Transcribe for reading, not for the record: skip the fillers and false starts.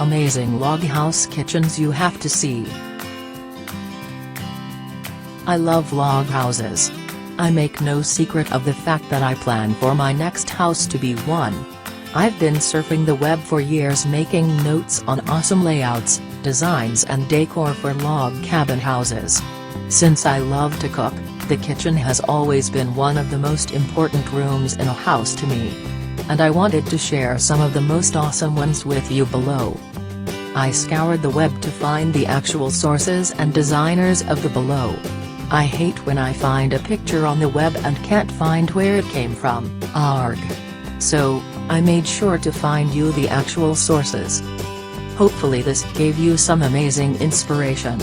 amazing log house kitchens you have to see. I love log houses. I make no secret of the fact that I plan for my next house to be one. I've been surfing the web for years making notes on awesome layouts, designs and decor for log cabin houses. Since I love to cook, the kitchen has always been one of the most important rooms in a house to me. And I wanted to share some of the most awesome ones with you below. I scoured the web to find the actual sources and designers of the below. I hate when I find a picture on the web and can't find where it came from, arg. So, I made sure to find you the actual sources. Hopefully this gave you some amazing inspiration.